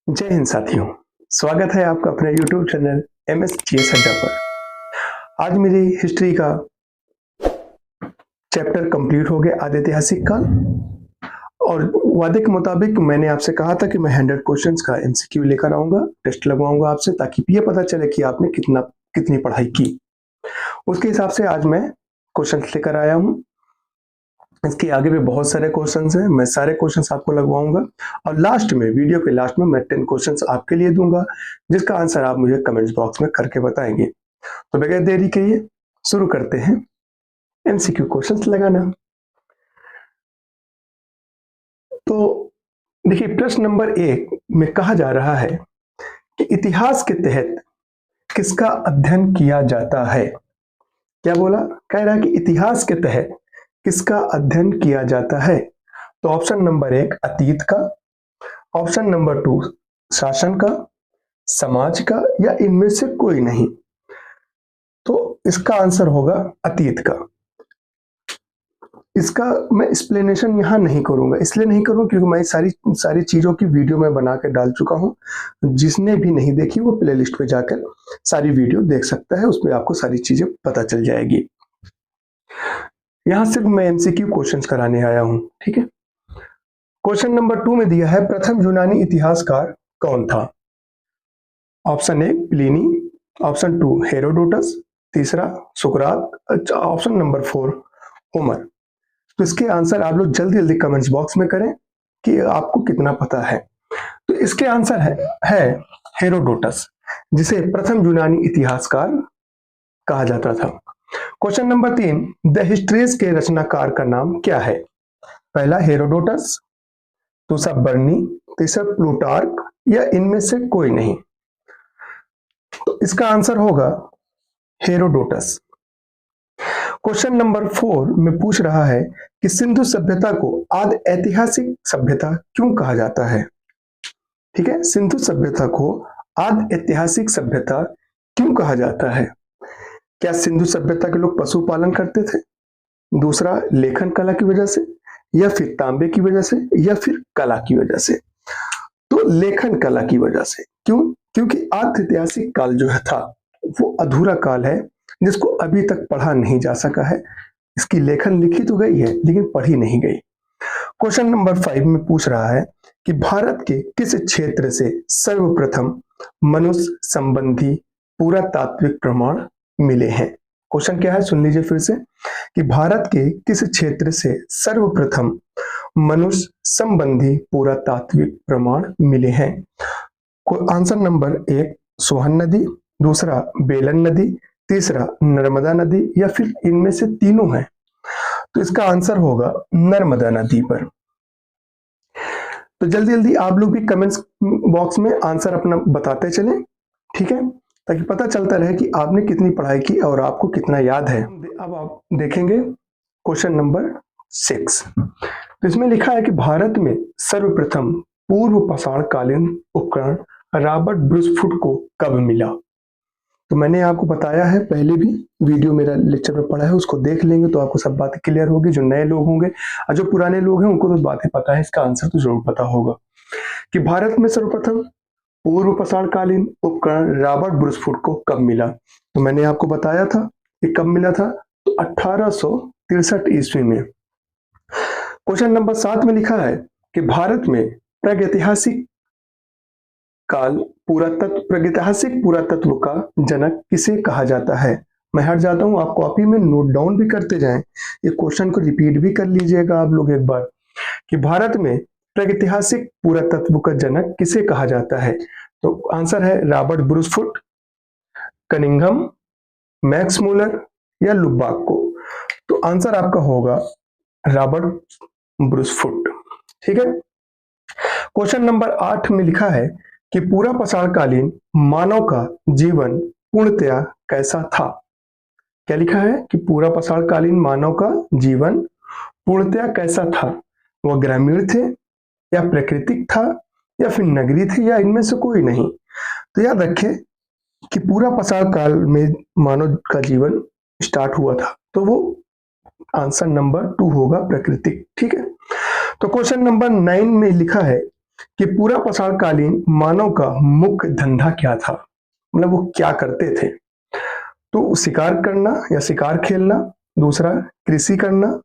जय हिंद साथियों, स्वागत है आपका अपने YouTube चैनल MSGS अड्डा पर। आज मेरी हिस्ट्री का चैप्टर कंप्लीट हो गया, आदि ऐतिहासिक काल। और वादे के मुताबिक मैंने आपसे कहा था कि मैं 100 क्वेश्चंस का MCQ लेकर आऊंगा, टेस्ट लगवाऊंगा आपसे, ताकि ये पता चले कि आपने कितनी पढ़ाई की। उसके हिसाब से आज मैं क्वेश्चंस लेकर आया हूँ। इसके आगे भी बहुत सारे क्वेश्चंस हैं, मैं सारे क्वेश्चंस आपको लगवाऊंगा और लास्ट में, वीडियो के लास्ट में मैं 10 क्वेश्चंस आपके लिए दूंगा, जिसका आंसर आप मुझे कमेंट्स बॉक्स में करके बताएंगे। तो बगैर देरी के शुरू करते हैं MCQ क्वेश्चंस लगाना। तो देखिए, प्रश्न नंबर 1 में कहा जा रहा है कि इतिहास के तहत किसका अध्ययन किया जाता है। क्या बोला? कह रहा है कि इतिहास के तहत किसका अध्ययन किया जाता है। तो ऑप्शन नंबर 1 अतीत का, ऑप्शन नंबर 2 शासन का, समाज का, या इनमें से कोई नहीं। तो इसका आंसर होगा अतीत का। इसका मैं एक्सप्लेनेशन यहां नहीं करूंगा, इसलिए नहीं करूंगा क्योंकि मैं सारी चीजों की वीडियो में बना के डाल चुका हूं। जिसने भी नहीं देखी वो प्लेलिस्ट पे जाकर सारी वीडियो देख सकता है, उसमें आपको सारी चीजें पता चल जाएगी। यहां सिर्फ मैं MCQ क्वेश्चंस कराने आया हूं, ठीक है। क्वेश्चन नंबर 2 में दिया है, प्रथम यूनानी इतिहासकार कौन था। ऑप्शन 1 प्लिनी, ऑप्शन 2 हेरोडोटस, तीसरा सुकरात, ऑप्शन नंबर 4 होमर। तो इसके आंसर आप लोग जल्दी जल्दी कमेंट्स बॉक्स में करें कि आपको कितना पता है। तो इसके आंसर है हेरोडोटस, जिसे प्रथम यूनानी इतिहासकार कहा जाता था। क्वेश्चन नंबर 3, द हिस्ट्रीज के रचनाकार का नाम क्या है। पहला हेरोडोटस, दूसरा बर्नी, तीसरा प्लूटार्क, या इनमें से कोई नहीं। तो इसका आंसर होगा हेरोडोटस। क्वेश्चन नंबर 4 में पूछ रहा है कि सिंधु सभ्यता को आदि ऐतिहासिक सभ्यता क्यों कहा जाता है। ठीक है, सिंधु सभ्यता को आदि ऐतिहासिक सभ्यता क्यों कहा जाता है। क्या सिंधु सभ्यता के लोग पशुपालन करते थे, दूसरा लेखन कला की वजह से, या फिर तांबे की वजह से, या फिर कला की वजह से। तो लेखन कला की वजह से। क्यों? क्योंकि आदि ऐतिहासिक काल जो है था वो अधूरा काल है, जिसको अभी तक पढ़ा नहीं जा सका है। इसकी लेखन लिखी तो गई है लेकिन पढ़ी नहीं गई। क्वेश्चन नंबर 5 में पूछ रहा है कि भारत के किस क्षेत्र से सर्वप्रथम मनुष्य संबंधी पुरातात्विक प्रमाण मिले हैं। क्वेश्चन क्या है, सुन लीजिए फिर से, कि भारत के किस क्षेत्र से सर्वप्रथम मनुष्य संबंधी पुरातात्विक प्रमाण मिले हैं। आंसर नंबर 1 सोहन नदी, दूसरा बेलन नदी, तीसरा नर्मदा नदी, या फिर इनमें से तीनों है। तो इसका आंसर होगा नर्मदा नदी पर। तो जल्दी जल्दी आप लोग भी कमेंट्स बॉक्स में आंसर अपना बताते चलें, ठीक है, ताकि पता चलता रहे कि आपने कितनी पढ़ाई की और आपको कितना याद है। अब आप देखेंगे क्वेश्चन नंबर 6। तो इसमें लिखा है कि भारत में सर्वप्रथम पूर्व पाषाण कालीन उपकरण रॉबर्ट ब्रूस फुट को कब मिला। तो मैंने आपको बताया है, पहले भी वीडियो मेरा लेक्चर में पढ़ा है, उसको देख लेंगे तो आपको सब बातें क्लियर होगी। जो नए लोग होंगे और जो पुराने लोग हैं उनको तो बातें पता है, इसका आंसर तो जरूर पता होगा कि भारत में सर्वप्रथम पूर्व पाषाण कालीन उपकरण रॉबर्ट ब्रूस फुट को कब मिला। तो मैंने आपको बताया था कि कब मिला था, तो 1863 ईस्वी में। क्वेश्चन नंबर 7 में लिखा है कि भारत में प्रागैतिहासिक पुरातत्व का जनक किसे कहा जाता है। मैं हट जाता हूं, आप कॉपी में नोट डाउन भी करते जाएं, ये क्वेश्चन को रिपीट भी कर लीजिएगा आप लोग एक बार, कि भारत में प्रागैतिहासिक पुरातत्व का जनक किसे कहा जाता है। तो आंसर है Robert Bruce foot, Cunningham, Max Muller, या लुबाक को। तो आंसर आपका होगा रॉबर्ट ब्रूस फुट, ठीक है। क्वेश्चन नंबर 8 में लिखा है कि पूरा पाषाणकालीन मानव का जीवन पूर्णतया कैसा था। क्या लिखा है कि पूरा पाषाणकालीन मानव का जीवन पूर्णतया कैसा था। वह ग्रामीण थे, या प्राकृतिक था, या फिर नगरीय थे, या इनमें से कोई नहीं। तो याद रखें कि पूरा पाषाण काल में मानव का जीवन स्टार्ट हुआ था, तो वो आंसर नंबर 2 होगा, प्राकृतिक, ठीक है। तो क्वेश्चन नंबर 9 में लिखा है कि पूरा पाषाणकालीन मानव का मुख्य धंधा क्या था, मतलब वो क्या करते थे। तो शिकार करना या शिकार खेलना, दूसरा कृषि करना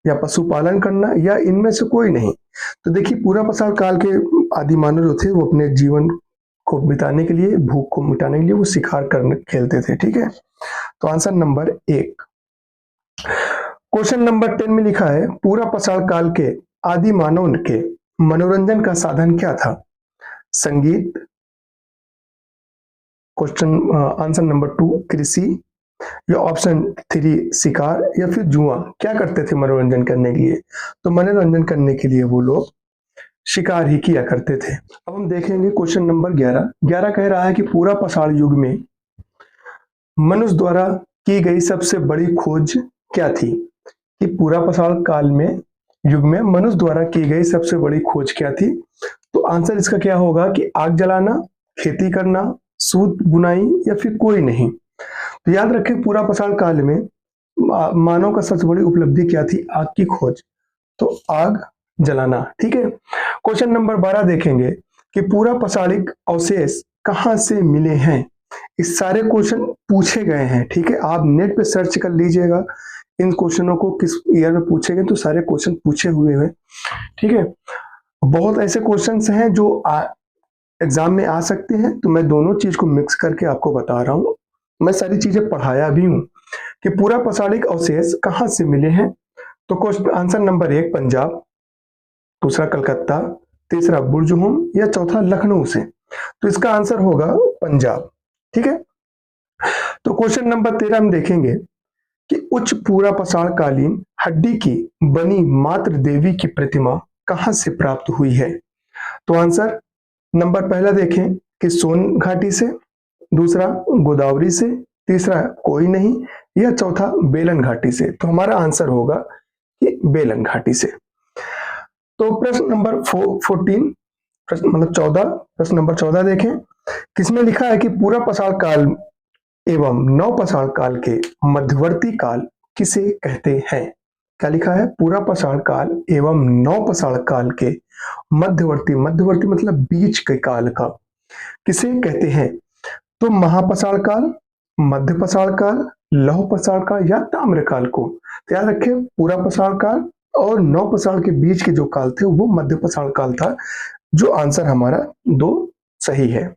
या पशुपालन करना, या इनमें से कोई नहीं। तो देखिए पूरा पाषाण काल के आदि मानव जो थे वो अपने जीवन को बिताने के लिए, भूख को मिटाने के लिए वो शिकार करने खेलते थे। ठीक है, तो आंसर नंबर 1। क्वेश्चन नंबर 10 में लिखा है पूरा पाषाण काल के आदि मानव के मनोरंजन का साधन क्या था? संगीत, क्वेश्चन आंसर नंबर 2 कृषि, या ऑप्शन 3 शिकार, या फिर जुआ। क्या करते थे मनोरंजन करने के लिए? तो मनोरंजन करने के लिए वो लोग शिकार ही किया करते थे। अब हम देखेंगे क्वेश्चन नंबर 11 कह रहा है कि पूरा पाषाण युग में मनुष्य द्वारा की गई सबसे बड़ी खोज क्या थी? कि पूरा पाषाण काल में युग में मनुष्य द्वारा की गई सबसे बड़ी खोज क्या थी? तो आंसर इसका क्या होगा कि आग जलाना, खेती करना, सूत बुनाई, या फिर कोई नहीं। तो याद रखें पूरा पाषाण काल में मानव का सबसे बड़ी उपलब्धि क्या थी? आग की खोज, तो आग जलाना। ठीक है, क्वेश्चन नंबर 12 देखेंगे कि पूरा पाषाणिक अवशेष कहां से मिले हैं। इस सारे क्वेश्चन पूछे गए हैं। ठीक है, आप नेट पे सर्च कर लीजिएगा इन क्वेश्चनों को किस ईयर में पूछे गए, तो सारे क्वेश्चन पूछे हुए हैं। ठीक है, बहुत ऐसे क्वेश्चंस हैं जो एग्जाम में आ सकते हैं, तो मैं दोनों चीज को मिक्स करके आपको बता रहा हूं। मैं सारी चीजें पढ़ाया भी हूं कि पूरा पाषाणिक अवशेष कहां से मिले हैं। तो क्वेश्चन आंसर नंबर 1 पंजाब, दूसरा कलकत्ता, तीसरा बुर्जहुम, या चौथा लखनऊ से। तो इसका आंसर होगा पंजाब। ठीक है, तो क्वेश्चन नंबर 13 हम देखेंगे कि उच्च पूरा पाषाण कालीन हड्डी की बनी मातृ देवी की प्रतिमा कहां से प्राप्त हुई है। तो आंसर नंबर पहला देखें कि सोन घाटी से, दूसरा गोदावरी से, तीसरा कोई नहीं, या चौथा बेलन घाटी से। तो हमारा आंसर होगा कि बेलन घाटी से। तो प्रश्न नंबर 14, प्रश्न मतलब 14, प्रश्न नंबर 14 देखें, किसमें लिखा है कि पूरा पाषाण काल एवं नव पाषाण काल के मध्यवर्ती काल किसे कहते हैं। क्या लिखा है? पूरा पाषाण काल एवं नव पाषाण काल के मध्यवर्ती, मध्यवर्ती मतलब बीच के काल का किसे कहते हैं। तो महापाषाण काल, मध्य पाषाण काल, लौह पाषाण काल, या ताम्र काल को। तो याद रखें पूरा पाषाण काल और नव पाषाण के बीच के जो काल थे वो मध्य पाषाण काल था। जो आंसर हमारा 2 सही है।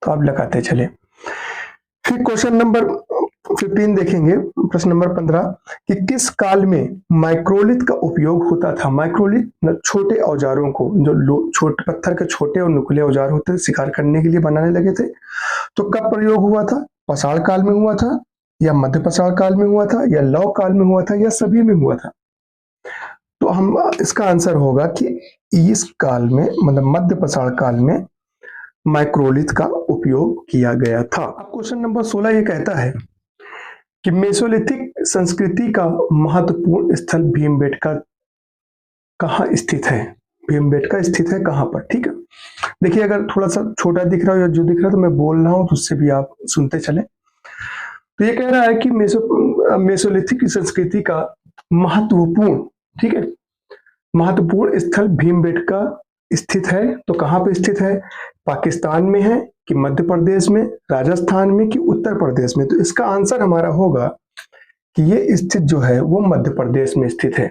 तो आप लगाते चले। फिर क्वेश्चन नंबर 15 देखेंगे, प्रश्न नंबर 15 कि किस काल में माइक्रोलिथ का उपयोग होता था। माइक्रोलिथ छोटे औजारों को, जो छोटे पत्थर के छोटे और नुकीले औजार होते थे, शिकार करने के लिए बनाने लगे थे। तो कब प्रयोग हुआ था? पाषाण काल में हुआ था, या मध्य पाषाण काल में हुआ था, या लौह काल में हुआ था, या सभी में हुआ था। तो हम इसका आंसर होगा कि इस काल में मतलब मध्य पाषाण काल में माइक्रोलिथ का उपयोग किया गया था। अब क्वेश्चन नंबर 16 ये कहता है कि मेसोलिथिक संस्कृति का महत्वपूर्ण स्थल भीमबेटका कहाँ स्थित है। भीमबेटका स्थित है कहाँ पर? ठीक है, देखिए अगर थोड़ा सा छोटा दिख रहा हो या जो दिख रहा है तो मैं बोल रहा हूं तो उससे भी आप सुनते चले। तो ये कह रहा है कि मेसोलिथिक संस्कृति का महत्वपूर्ण, ठीक है, महत्वपूर्ण स्थल भीमबेटका स्थित है। तो कहाँ पे स्थित है? पाकिस्तान में है कि मध्य प्रदेश में, राजस्थान में कि उत्तर प्रदेश में। तो इसका आंसर हमारा होगा कि ये स्थित जो है वो मध्य प्रदेश में स्थित है।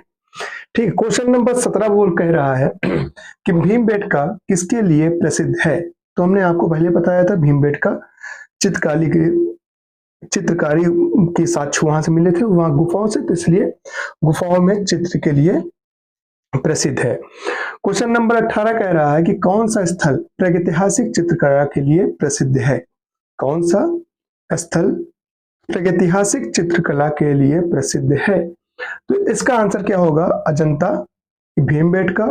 ठीक है, क्वेश्चन नंबर 17 वो कह रहा है कि भीमबेटका किसके लिए प्रसिद्ध है। तो हमने आपको पहले बताया था भीमबेटका चित्रकारी के साक्ष्य वहां से मिले थे, वहां गुफाओं से, तो इसलिए गुफाओं में चित्र के लिए प्रसिद्ध है। क्वेश्चन नंबर 18 कह रहा है कि कौन सा स्थल प्रागैतिहासिक चित्रकला के लिए प्रसिद्ध है। कौन सा स्थल प्रागैतिहासिक चित्रकला के लिए प्रसिद्ध है। तो इसका आंसर क्या होगा? अजंता, भीमबेटका,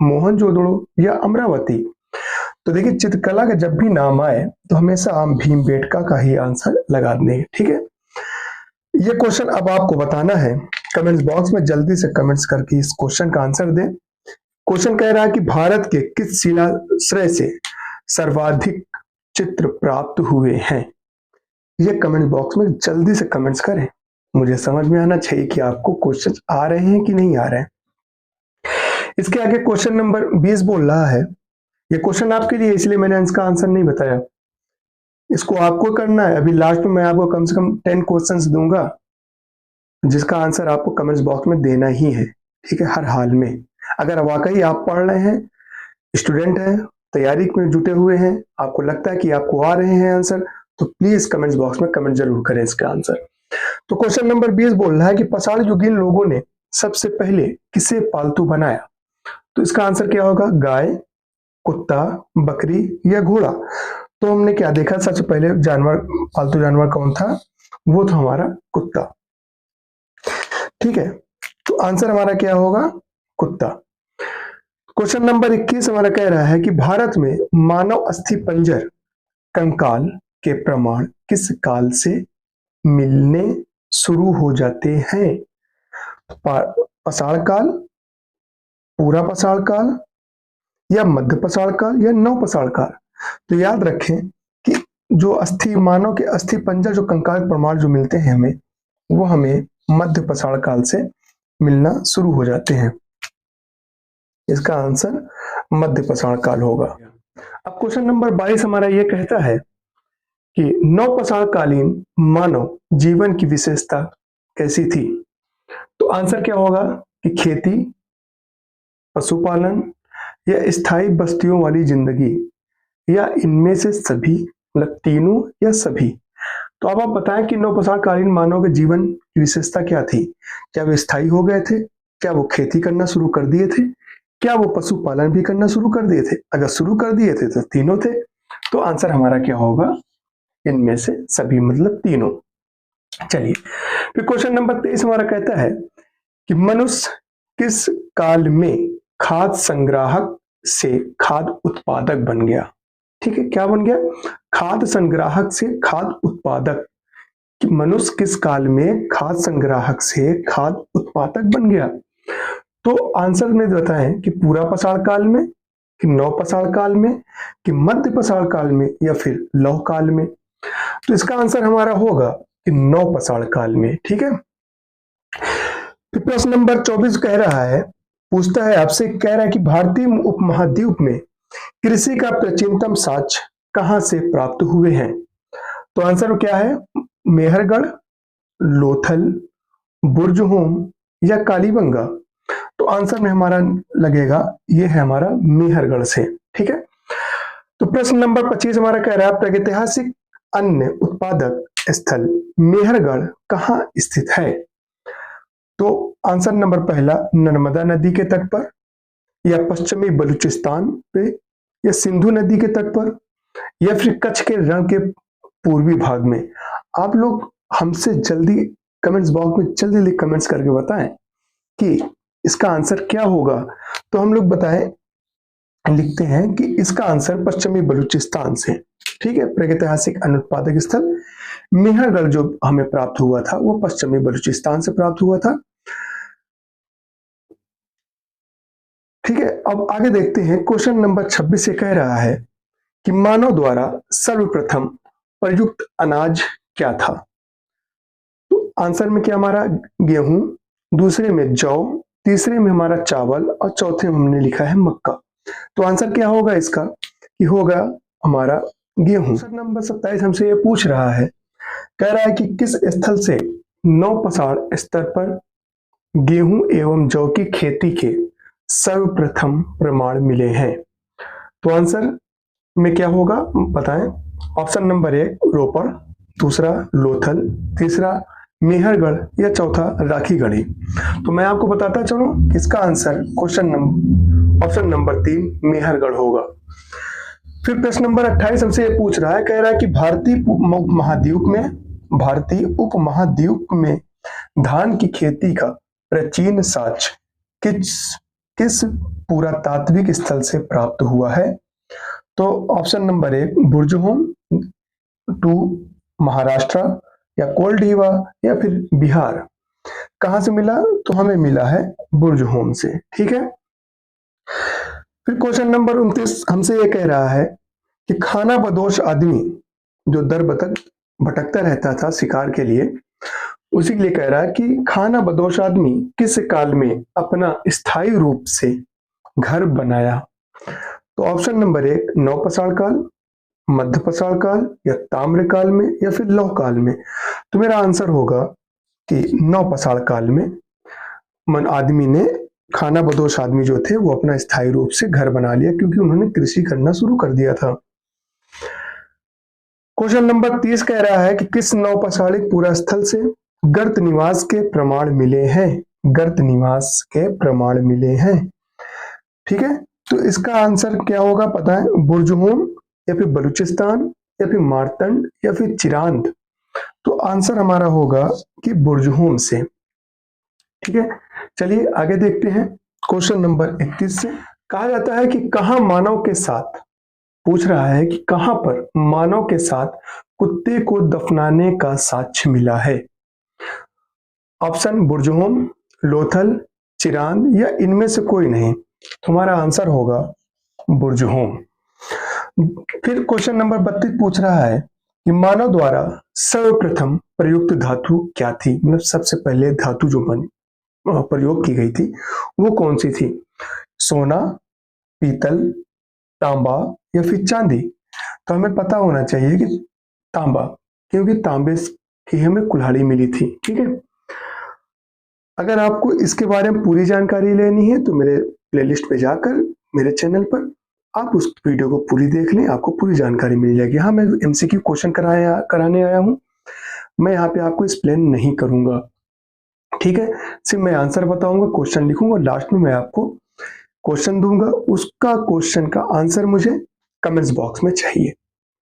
मोहनजोदड़ो, या अमरावती। तो देखिए चित्रकला का जब भी नाम आए तो हमेशा हम भीमबेटका का ही आंसर लगा देंगे। ठीक है, ये क्वेश्चन अब आपको बताना है, कमेंट्स बॉक्स में जल्दी से कमेंट्स करके इस क्वेश्चन का आंसर दें। क्वेश्चन कह रहा है कि भारत के किस शिलाश्रय से सर्वाधिक चित्र प्राप्त हुए हैं। ये कमेंट बॉक्स में जल्दी से कमेंट्स करें, मुझे समझ में आना चाहिए कि आपको क्वेश्चन आ रहे हैं कि नहीं आ रहे हैं। इसके आगे क्वेश्चन नंबर 20 बोल रहा है, ये क्वेश्चन आपके लिए इसलिए मैंने इसका आंसर नहीं बताया, इसको आपको करना है। अभी लास्ट में मैं आपको कम से कम 10 क्वेश्चंस दूंगा जिसका आंसर आपको कमेंट्स बॉक्स में देना ही है, ठीक है, हर हाल में। अगर वाकई आप पढ़ रहे हैं, स्टूडेंट हैं, तैयारी में जुटे हुए हैं, आपको लगता है कि आपको आ रहे हैं आंसर, तो प्लीज कमेंट्स बॉक्स में कमेंट जरूर करें इसका आंसर। तो क्वेश्चन नंबर 20 बोल रहा है कि पाषाण युगीन लोगों ने सबसे पहले किसे पालतू बनाया? तो इसका आंसर क्या होगा? गाय, कुत्ता, बकरी या घोड़ा। तो हमने क्या देखा, सबसे पहले जानवर, पालतू जानवर कौन था? वो था हमारा कुत्ता, ठीक है। तो आंसर हमारा क्या होगा? कुत्ता। क्वेश्चन नंबर 21 हमारा कह रहा है कि भारत में मानव अस्थि पंजर कंकाल के प्रमाण किस काल से मिलने शुरू हो जाते हैं? पाषाण काल, पूरा पाषाण काल या मध्य पाषाण काल या नव पाषाण काल? तो याद रखें कि जो अस्थि, मानव के अस्थि पंजर, जो कंकाल प्रमाण जो मिलते हैं हमें, वो हमें मध्य पाषाण काल से मिलना शुरू हो जाते हैं। इसका आंसर मध्य पाषाण काल होगा। अब क्वेश्चन नंबर 22 हमारा ये कहता है कि नव पाषाण कालीन मानव जीवन की विशेषता कैसी थी? तो आंसर क्या होगा कि खेती, पशुपालन या स्थायी बस्तियों वाली जिंदगी, या इनमें से सभी, मतलब तीनों या सभी। तो अब आप बताएं कि नव पाषाण कालीन मानव के जीवन की विशेषता क्या थी? क्या वे स्थायी हो गए थे? क्या वो खेती करना शुरू कर दिए थे? क्या वो पशुपालन भी करना शुरू कर दिए थे? अगर शुरू कर दिए थे तो तीनों थे। तो आंसर हमारा क्या होगा? इनमें से सभी, मतलब तीनों। चलिए, फिर क्वेश्चन नंबर 23 हमारा कहता है कि मनुष्य किस काल में खाद्य संग्राहक से खाद्य उत्पादक बन गया? ठीक है, क्या बन गया? खाद्य संग्राहक से खाद्य उत्पादक। कि मनुष्य किस काल में खाद्य संग्राहक से खाद्य उत्पादक बन गया? तो आंसर में बताएं कि पूरा पाषाण काल में, कि नव पाषाण काल में, कि मध्य पाषाण काल में, या फिर लौह काल में। तो इसका आंसर हमारा होगा कि नव पाषाण काल में, ठीक है। फिर प्रश्न नंबर 24 कह रहा है, पूछता है आपसे, कह रहा है कि भारतीय उपमहाद्वीप में कृषि का प्राचीनतम साक्ष्य कहां से प्राप्त हुए हैं? तो आंसर क्या है? मेहरगढ़, लोथल, बुर्जहोम या कालीबंगा। तो आंसर में हमारा लगेगा ये है हमारा मेहरगढ़ से, ठीक है। तो प्रश्न नंबर 25 हमारा कह रहा है, प्रागैतिहासिक अन्न उत्पादक स्थल मेहरगढ़ कहाँ स्थित है? तो आंसर नंबर पहला, नर्मदा नदी के तट पर, या पश्चिमी बलूचिस्तान पे, या सिंधु नदी के तट पर, या फिर कच्छ के रण के पूर्वी भाग में। आप लोग हमसे जल्दी कमेंट्स बॉक्स में जल्दी कमेंट्स करके बताएं कि इसका आंसर क्या होगा। तो हम लोग बताएं, लिखते हैं कि इसका आंसर पश्चिमी बलूचिस्तान से, ठीक है। प्रागैतिहासिक अन्न उत्पादक स्थल मेहरगढ़ जो हमें प्राप्त हुआ था वो पश्चिमी बलूचिस्तान से प्राप्त हुआ था, ठीक है। अब आगे देखते हैं, क्वेश्चन नंबर 26 से कह रहा है कि मानव द्वारा सर्वप्रथम प्रयुक्त अनाज क्या था? तो आंसर में क्या हमारा? गेहूं, दूसरे में जौ, तीसरे में हमारा चावल, और चौथे में हमने लिखा है मक्का। तो आंसर क्या होगा इसका? कि होगा हमारा गेहूं। क्वेश्चन नंबर 27 हमसे ये पूछ रहा है, कह रहा है कि किस स्थल से नव पाषाण स्तर पर गेहूं एवं जौ की खेती के सर्वप्रथम प्रमाण मिले हैं? तो आंसर में क्या होगा बताएं? ऑप्शन नंबर 1 रोपड़, दूसरा लोथल, तीसरा मेहरगढ़, या चौथा राखीगढ़ी। तो मैं आपको बताता चलूं कि इसका आंसर ऑप्शन नंबर 3 मेहरगढ़ होगा। फिर प्रश्न नंबर 28 हमसे ये पूछ रहा है, कह रहा है कि भारतीय उपमहाद्वीप में धान की खेती का प्राचीन साक्ष्य किस पुरातात्विक स्थल से प्राप्त हुआ है? तो ऑप्शन नंबर 1 बुर्जहोम, 2 महाराष्ट्र, या कोलडीवा, या फिर बिहार। कहां से मिला? तो हमें मिला है बुर्जहोम से, ठीक है। फिर क्वेश्चन नंबर 29 हमसे ये कह रहा है कि खाना बदोश आदमी जो दर भटकता रहता था शिकार के लिए, उसी के लिए कह रहा है कि खाना बदोश आदमी किस काल में अपना स्थायी रूप से घर बनाया? तो ऑप्शन नंबर 1 नवपाषाण काल, मध्यपाषाण काल या ताम्रकाल में या फिर लौह काल में। तो मेरा आंसर होगा कि नवपाषाण काल में मन आदमी ने, खाना बदोश आदमी जो थे वो अपना स्थायी रूप से घर बना लिया क्योंकि उन्होंने कृषि करना शुरू कर दिया था। क्वेश्चन नंबर 30 कह रहा है कि किस नवपाषाणिक पुरा स्थल से गर्त निवास के प्रमाण मिले हैं? गर्त निवास के प्रमाण मिले हैं। ठीक है, तो इसका आंसर क्या होगा पता है? बुर्जहोम या फिर बलूचिस्तान या फिर मारतंड या फिर चिरांद। तो आंसर हमारा होगा कि बुर्जहोम से। ठीक है, चलिए आगे देखते हैं क्वेश्चन नंबर 31 से। कहा जाता है कि कहां मानव के साथ, पूछ रहा है कि कहां पर मानव के साथ कुत्ते को दफनाने का साक्ष्य मिला है? ऑप्शन बुर्जहोम, लोथल, चिरांद या इनमें से कोई नहीं। तो हमारा आंसर होगा बुर्जहोम। फिर क्वेश्चन नंबर 32 पूछ रहा है कि मानव द्वारा सर्वप्रथम प्रयुक्त धातु क्या थी? मतलब सबसे पहले धातु जो प्रयोग की गई थी वो कौन सी थी? सोना, पीतल, तांबा या फिर चांदी? तो हमें पता होना चाहिए कि तांबा, क्योंकि तांबे की हमें कुल्हाड़ी मिली थी। ठीक है, अगर आपको इसके बारे में पूरी जानकारी लेनी है तो मेरे प्लेलिस्ट पे जाकर मेरे चैनल पर आप उस वीडियो को पूरी देख लें, आपको पूरी जानकारी मिल जाएगी। हाँ, मैं एमसीक्यू क्वेश्चन कराने आया हूँ, मैं यहाँ पे आपको एक्सप्लेन नहीं करूंगा। ठीक है, सिर्फ मैं आंसर बताऊंगा, क्वेश्चन लिखूंगा, लास्ट में मैं आपको क्वेश्चन दूंगा, उसका क्वेश्चन का आंसर मुझे कमेंट्स बॉक्स में चाहिए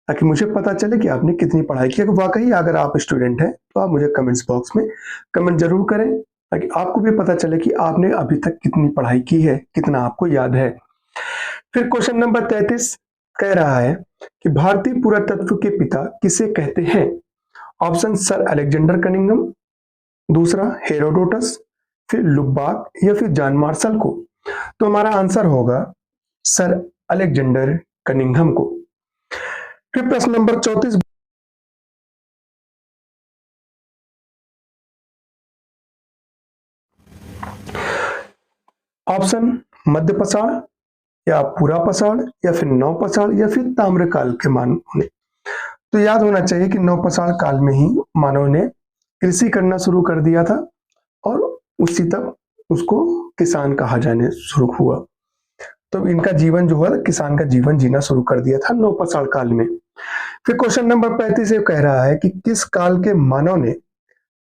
ताकि मुझे पता चले कि आपने कितनी पढ़ाई की। वाकई अगर आप स्टूडेंट हैं तो आप मुझे कमेंट्स बॉक्स में कमेंट जरूर करें ताकि आपको भी पता चले कि आपने अभी तक कितनी पढ़ाई की है, कितना आपको याद है। फिर क्वेश्चन नंबर 33 कह रहा है कि भारतीय पुरातत्व के पिता किसे कहते हैं? ऑप्शन सर अलेक्जेंडर कनिंघम, दूसरा हेरोडोटस, फिर लुब्बाक या फिर जॉन मार्शल को। तो हमारा आंसर होगा सर अलेक्जेंडर कनिंघम को। फिर प्रश्न नंबर 34 ऑप्शन मध्यपाषाण या पुरापाषाण या फिर नवपाषाण या फिर ताम्रकाल के मानव ने। तो याद होना चाहिए कि नवपाषाण काल में ही मानव ने कृषि करना शुरू कर दिया था और उसी तक उसको किसान कहा जाने शुरू हुआ। तो इनका जीवन जो है किसान का जीवन जीना शुरू कर दिया था नवपाषाण काल में। फिर क्वेश्चन नंबर 35 ये कह रहा है कि किस काल के मानव ने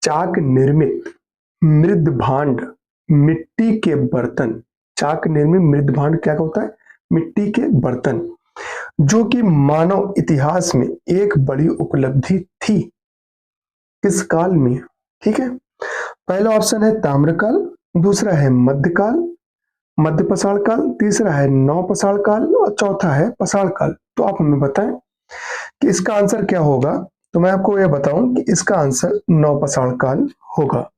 चाक निर्मित मृद भांड, मिट्टी के बर्तन, चाक निर्मित मृद भांड क्या होता है? मिट्टी के बर्तन, जो कि मानव इतिहास में एक बड़ी उपलब्धि थी, किस काल में? ठीक है, पहला ऑप्शन है ताम्रकाल, दूसरा है मध्यकाल, मध्यपाषाण काल, तीसरा है नवपाषाण काल और चौथा है पाषाण काल। तो आप हमें बताएं कि इसका आंसर क्या होगा। तो मैं आपको यह बताऊं कि इसका आंसर नवपाषाण काल होगा।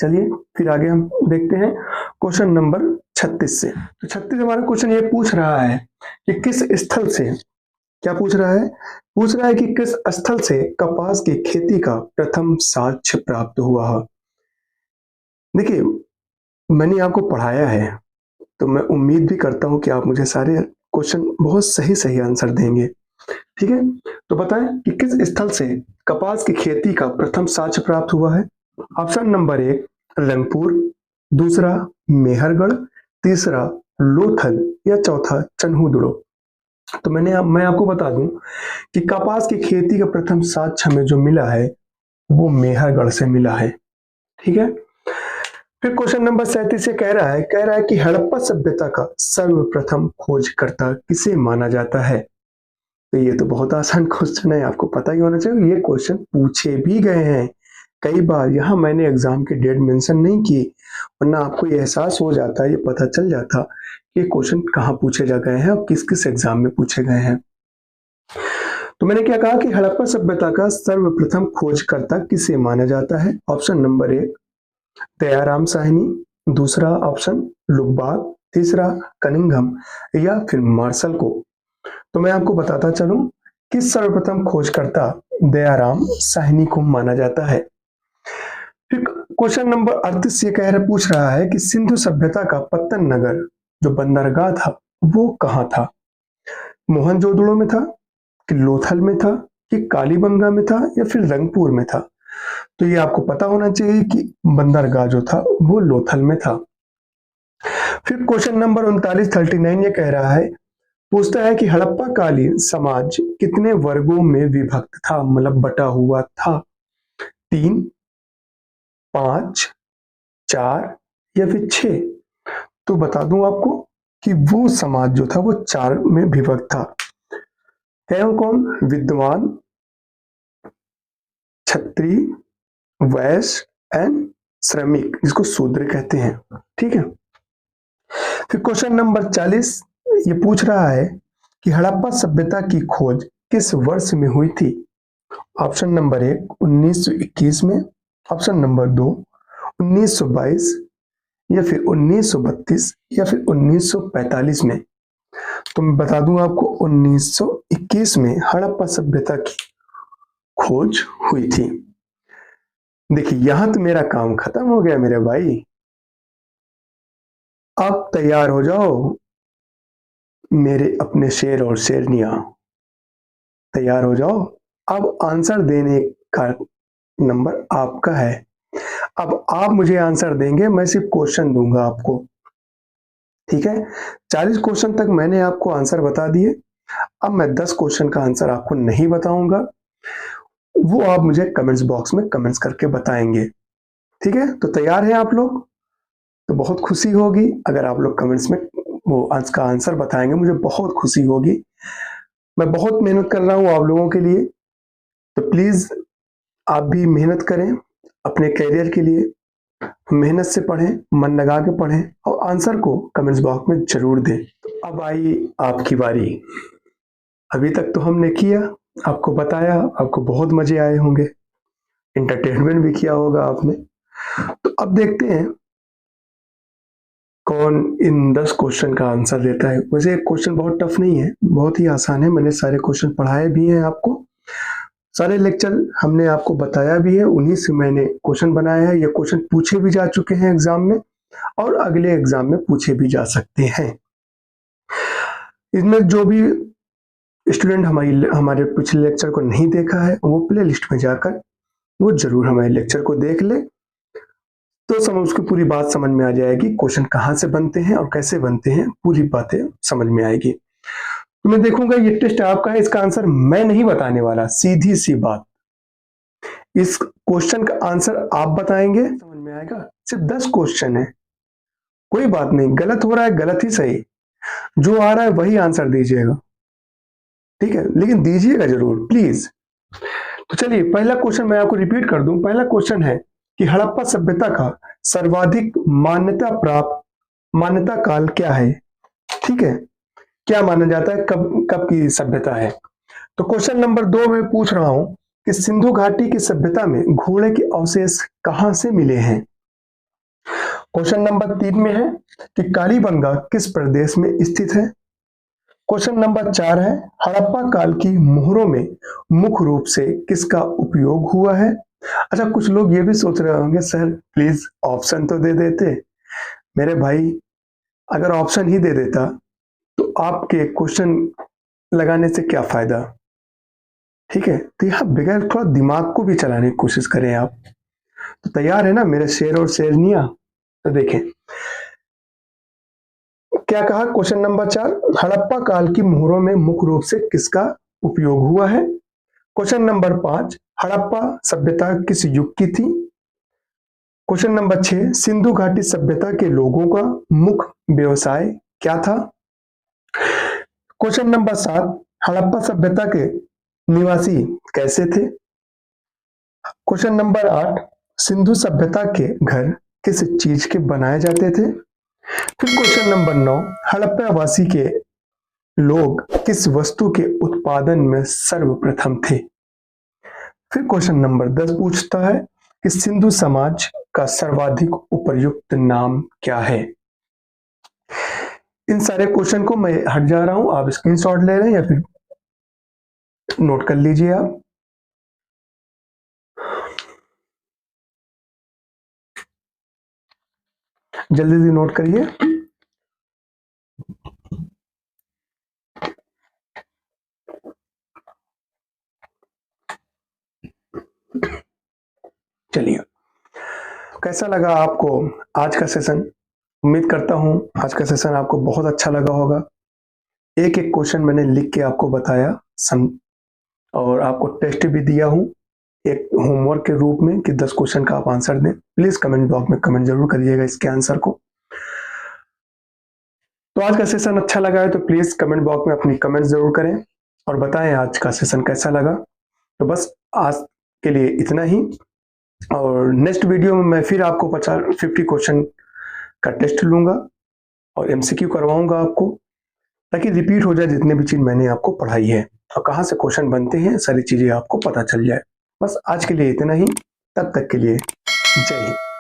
चलिए फिर आगे हम देखते हैं क्वेश्चन नंबर 36 से। तो 36 हमारा क्वेश्चन ये पूछ रहा है कि किस स्थल से, क्या पूछ रहा है? पूछ रहा है कि किस स्थल से कपास की खेती का प्रथम साक्ष्य प्राप्त हुआ है। देखिए, मैंने आपको पढ़ाया है तो मैं उम्मीद भी करता हूं कि आप मुझे सारे क्वेश्चन बहुत सही सही आंसर देंगे। ठीक है, तो बताएं कि किस स्थल से कपास की खेती का प्रथम साक्ष्य प्राप्त हुआ है। ऑप्शन नंबर 1 रंगपुर, दूसरा मेहरगढ़, तीसरा लोथल या चौथा चन्हूदड़ो। तो मैं आपको बता दूं कि कपास की खेती का प्रथम साक्ष्य हमें जो मिला है वो मेहरगढ़ से मिला है। ठीक है, फिर क्वेश्चन नंबर 37 से कह रहा है कि हड़प्पा सभ्यता का सर्वप्रथम खोजकर्ता किसे माना जाता है। तो ये तो बहुत आसान क्वेश्चन है, आपको पता ही होना चाहिए, ये क्वेश्चन पूछे भी गए हैं कई बार। यहाँ मैंने एग्जाम की डेट मेंशन नहीं की, वरना आपको ये एहसास हो जाता, ये पता चल जाता कि क्वेश्चन कहाँ पूछे जा गए हैं और किस किस एग्जाम में पूछे गए हैं। तो मैंने क्या कहा कि हड़प्पा सभ्यता का सर्वप्रथम खोजकर्ता किसे माना जाता है। ऑप्शन नंबर 1 दयाराम साहनी, दूसरा ऑप्शन लुब्बाक, तीसरा कनिंघम या फिर मार्शल को। तो मैं आपको बताता चलूं कि सर्वप्रथम खोजकर्ता दयाराम साहनी को माना जाता है। फिर क्वेश्चन नंबर 38 ये पूछ रहा है कि सिंधु सभ्यता का पत्तन नगर जो बंदरगाह था वो कहाँ था? मोहनजोदड़ो में था, कि लोथल में था, कि कालीबंगा में था, या फिर रंगपुर में था? तो ये आपको पता होना चाहिए कि बंदरगाह जो था वो लोथल में था। फिर क्वेश्चन नंबर 39 ये कह रहा है, पूछता है कि हड़प्पा कालीन समाज कितने वर्गों में विभक्त था, मतलब बटा हुआ था? 3, 5, 4 या फिर 6? तो बता दूं आपको कि वो समाज जो था वो 4 में विभक्त था। कौन कौन? विद्वान, क्षत्रिय, वैश्य एंड श्रमिक, जिसको शूद्र कहते हैं। ठीक है। फिर क्वेश्चन नंबर 40 ये पूछ रहा है कि हड़प्पा सभ्यता की खोज किस वर्ष में हुई थी? ऑप्शन नंबर 1 1921 में, ऑप्शन नंबर 2 1922, या फिर 1932, या फिर 1945 में? तो मैं बता दूं आपको 1921 में हड़प्पा सभ्यता की खोज हुई थी। देखिए यहां तो मेरा काम खत्म हो गया मेरे भाई। अब तैयार हो जाओ मेरे अपने शेर और शेरनियां, तैयार हो जाओ। अब आंसर देने का नंबर आपका है। अब आप मुझे आंसर देंगे, मैं सिर्फ क्वेश्चन दूंगा आपको। ठीक है। 40 क्वेश्चन तक मैंने आपको आंसर बता दिए। अब मैं 10 क्वेश्चन का आंसर आपको नहीं बताऊंगा, वो आप मुझे कमेंट्स बॉक्स में कमेंट्स करके बताएंगे। ठीक है। तो तैयार हैं आप लोग? तो बहुत खुशी होगी अगर आप लोग कमेंट्स में वो आज का आंसर बताएंगे, मुझे बहुत खुशी होगी। मैं बहुत मेहनत कर रहा हूँ आप लोगों के लिए, तो प्लीज आप भी मेहनत करें अपने करियर के लिए। मेहनत से पढ़ें, मन लगा के पढ़ें और आंसर को कमेंट्स बॉक्स में जरूर दें। तो अब आई आपकी बारी। अभी तक तो हमने किया, आपको बताया, आपको बहुत मजे आए होंगे, एंटरटेनमेंट भी किया होगा आपने। तो अब देखते हैं कौन इन 10 क्वेश्चन का आंसर देता है। वैसे क्वेश्चन बहुत टफ नहीं है, बहुत ही आसान है। मैंने सारे क्वेश्चन पढ़ाए भी हैं आपको, सारे लेक्चर हमने आपको बताया भी है, उन्हीं से मैंने क्वेश्चन बनाया है। ये क्वेश्चन पूछे भी जा चुके हैं एग्जाम में और अगले एग्जाम में पूछे भी जा सकते हैं। इसमें जो भी स्टूडेंट हमारे पिछले लेक्चर को नहीं देखा है वो प्ले लिस्ट में जाकर वो जरूर हमारे लेक्चर को देख ले, तो उसकी पूरी बात समझ में आ जाएगी। क्वेश्चन कहाँ से बनते हैं और कैसे बनते हैं, पूरी बातें समझ में आएगी। तो मैं देखूंगा ये टेस्ट आपका है, इसका आंसर मैं नहीं बताने वाला, सीधी सी बात। इस क्वेश्चन का आंसर आप बताएंगे, समझ में आएगा। सिर्फ 10 क्वेश्चन है, कोई बात नहीं, गलत हो रहा है गलत ही सही, जो आ रहा है वही आंसर दीजिएगा। ठीक है, लेकिन दीजिएगा जरूर प्लीज। तो चलिए पहला क्वेश्चन मैं आपको रिपीट कर दूं। पहला क्वेश्चन है कि हड़प्पा सभ्यता का सर्वाधिक मान्यता काल क्या है? ठीक है, क्या माना जाता है, कब कब की सभ्यता है? तो क्वेश्चन नंबर 2 में पूछ रहा हूं कि सिंधु घाटी की सभ्यता में घोड़े के अवशेष कहां से मिले हैं? क्वेश्चन नंबर 3 में है कि कालीबंगा किस प्रदेश में स्थित है? क्वेश्चन नंबर 4 है हड़प्पा काल की मोहरों में मुख्य रूप से किसका उपयोग हुआ है? अच्छा, कुछ लोग ये भी सोच रहे होंगे सर प्लीज ऑप्शन तो दे देते। मेरे भाई अगर ऑप्शन ही दे देता तो आपके क्वेश्चन लगाने से क्या फायदा। ठीक है, तो यहाँ बगैर थोड़ा दिमाग को भी चलाने की कोशिश करें आप। तो तैयार है ना मेरे शेर और शेरनिया? तो देखें क्या कहा। क्वेश्चन नंबर 4, हड़प्पा काल की मोहरों में मुख्य रूप से किसका उपयोग हुआ है? क्वेश्चन नंबर 5, हड़प्पा सभ्यता किस युग की थी? क्वेश्चन नंबर 6, सिंधु घाटी सभ्यता के लोगों का मुख्य व्यवसाय क्या था? क्वेश्चन नंबर 7, हड़प्पा सभ्यता के निवासी कैसे थे? क्वेश्चन नंबर 8, सिंधु सभ्यता के घर किस चीज के बनाए जाते थे? फिर क्वेश्चन नंबर 9, हड़प्पा वासी के लोग किस वस्तु के उत्पादन में सर्वप्रथम थे? फिर क्वेश्चन नंबर 10 पूछता है कि सिंधु समाज का सर्वाधिक उपयुक्त नाम क्या है? इन सारे क्वेश्चन को मैं हट जा रहा हूं, आप स्क्रीनशॉट ले रहे हैं या फिर नोट कर लीजिए आप। जल्दी जल्दी नोट करिए। कैसा लगा आपको आज का सेशन? उम्मीद करता हूँ आज का सेशन आपको बहुत अच्छा लगा होगा। एक एक क्वेश्चन मैंने लिख के आपको बताया और आपको टेस्ट भी दिया हूँ एक होमवर्क के रूप में कि 10 क्वेश्चन का आप आंसर दें। प्लीज कमेंट बॉक्स में कमेंट जरूर करिएगा इसके आंसर को। तो आज का सेशन अच्छा लगा है तो प्लीज कमेंट बॉक्स में अपनी कमेंट जरूर करें और बताएं आज का सेशन कैसा लगा। तो बस आज के लिए इतना ही, और नेक्स्ट वीडियो में मैं फिर आपको 50 क्वेश्चन का टेस्ट लूंगा और एमसीक्यू करवाऊंगा आपको, ताकि रिपीट हो जाए जितने भी चीज मैंने आपको पढ़ाई है और कहाँ से क्वेश्चन बनते हैं, सारी चीजें आपको पता चल जाए। बस आज के लिए इतना ही, तब तक के लिए जय हिंद।